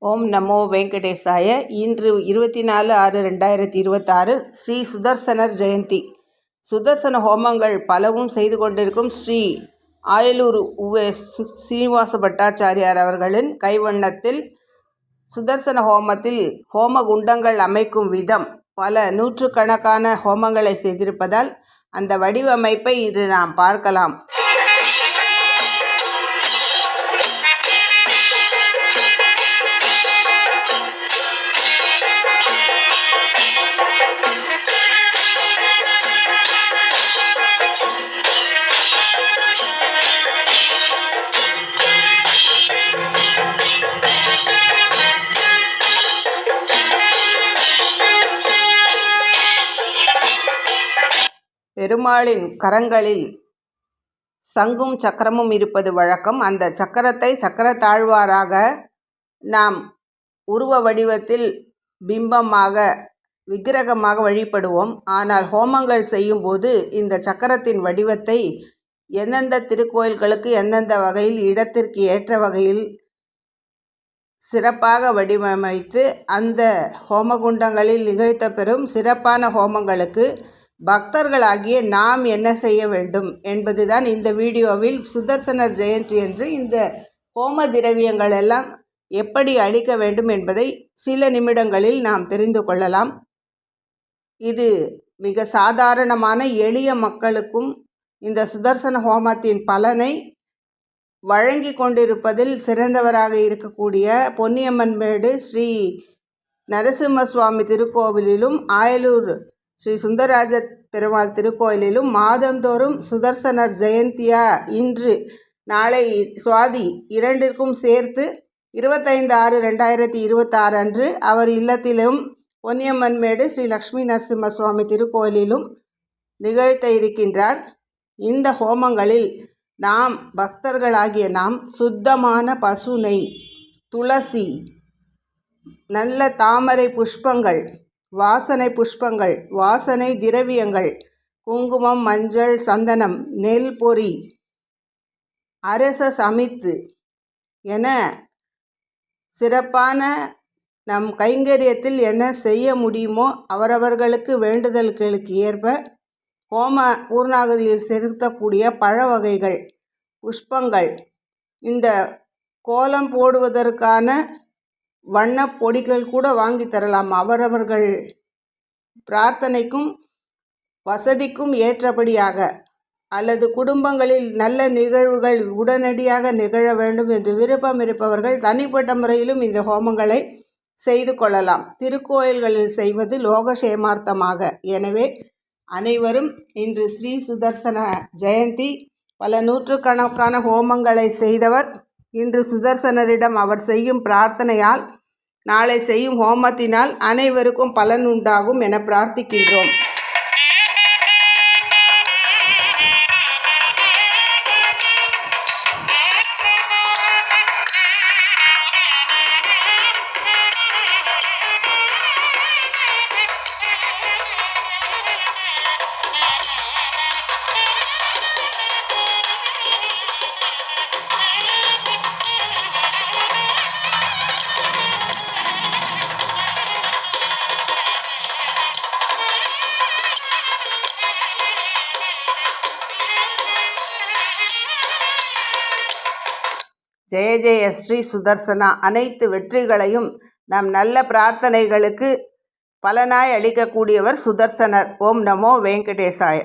ஓம் நமோ வெங்கடேசாய. இன்று 24/6/2026 ஸ்ரீ சுதர்சனர் ஜெயந்தி. சுதர்சன ஹோமங்கள் பலவும் செய்து கொண்டிருக்கும் ஸ்ரீ ஆயலூர் உவே ஸ்ரீனிவாச பட்டாச்சாரியார் அவர்களின் கைவண்ணத்தில் சுதர்சன ஹோமத்தில் ஹோம குண்டங்கள் அமைக்கும் விதம் பல நூற்றுக்கணக்கான ஹோமங்களை செய்திருப்பதால் அந்த வடிவமைப்பை இன்று நாம் பார்க்கலாம். பெருமாளின் கரங்களில் சங்கும் சக்கரமும் இருப்பது வழக்கம். அந்த சக்கரத்தை சக்கரத்தாழ்வாராக நாம் உருவ வடிவத்தில் பிம்பமாக விக்கிரகமாக வழிபடுவோம். ஆனால் ஹோமங்கள் செய்யும்போது இந்த சக்கரத்தின் வடிவத்தை எந்தெந்த திருக்கோயில்களுக்கு எந்தெந்த வகையில் இடத்திற்கு ஏற்ற வகையில் சிறப்பாக வடிவமைத்து அந்த ஹோமகுண்டங்களில் நிகழ்த்த பெறும் சிறப்பான ஹோமங்களுக்கு பக்தர்களாகிய நாம் என்ன செய்ய வேண்டும் என்பதுதான் இந்த வீடியோவில் சுதர்சனர் ஜெயந்தி என்று இந்த ஹோம திரவியங்கள் எல்லாம் எப்படி அளிக்க வேண்டும் என்பதை சில நிமிடங்களில் நாம் தெரிந்து கொள்ளலாம். இது மிக சாதாரணமான எளிய மக்களுக்கும் இந்த சுதர்சன ஹோமத்தின் பலனை வழங்கி கொண்டிருப்பதில் சிறந்தவராக இருக்கக்கூடிய பொன்னியம்மன்மேடு ஸ்ரீ நரசிம்ம சுவாமி திருக்கோவிலிலும் ஆயலூர் ஸ்ரீ சுந்தரராஜ பெருமாள் திருக்கோயிலிலும் மாதந்தோறும் சுதர்சனர் ஜெயந்தியா இன்று நாளை சுவாதி 2ற்கும் சேர்த்து 25/6/2026 அன்று அவர் இல்லத்திலும் பொன்னியம்மன்மேடு ஸ்ரீ லக்ஷ்மி நரசிம்ம சுவாமி திருக்கோயிலிலும் நிகழ்த்த இருக்கின்றார். இந்த ஹோமங்களில் நாம் பக்தர்களாகிய நாம் சுத்தமான பசு நெய், துளசி, நல்ல தாமரை புஷ்பங்கள், வாசனை புஷ்பங்கள், வாசனை திரவியங்கள், குங்குமம், மஞ்சள், சந்தனம், நெல் பொறி, அரச சமித்து என சிறப்பான நம் கைங்கரியத்தில் என்ன செய்ய முடியுமோ அவரவர்களுக்கு வேண்டுதல்களுக்கு ஏற்ப ஹோம பூர்ணாகதியில் செலுத்தக்கூடிய பழ வகைகள், புஷ்பங்கள், இந்த கோலம் போடுவதற்கான வண்ண பொடிகள் கூட வாங்கி தரலாம். அவரவர்கள் பிரார்த்தனைக்கும் வசதிக்கும் ஏற்றபடியாக, அல்லது குடும்பங்களில் நல்ல நிகழ்வுகள் உடனடியாக நிகழ வேண்டும் என்று விருப்பம் இருப்பவர்கள் தனிப்பட்ட முறையிலும் இந்த ஹோமங்களை செய்து கொள்ளலாம். திருக்கோயில்களில் செய்வது லோகக்ஷேமார்த்தமாக. எனவே அனைவரும் இன்று ஸ்ரீ சுதர்சன ஜெயந்தி, பல நூற்றுக்கணக்கான ஹோமங்களை செய்தவர் இன்று சுதர்சனரிடம் அவர் செய்யும் பிரார்த்தனையால், நாளை செய்யும் ஹோமத்தினால் அனைவருக்கும் பலன் உண்டாகும் என பிரார்த்திக்கின்றோம். ஜெய ஜெய ஸ்ரீ சுதர்சனா. அனைத்து வெற்றிகளையும் நம் நல்ல பிரார்த்தனைகளுக்கு பலனாய் அளிக்கக்கூடியவர் சுதர்சனர். ஓம் நமோ வெங்கடேசாய.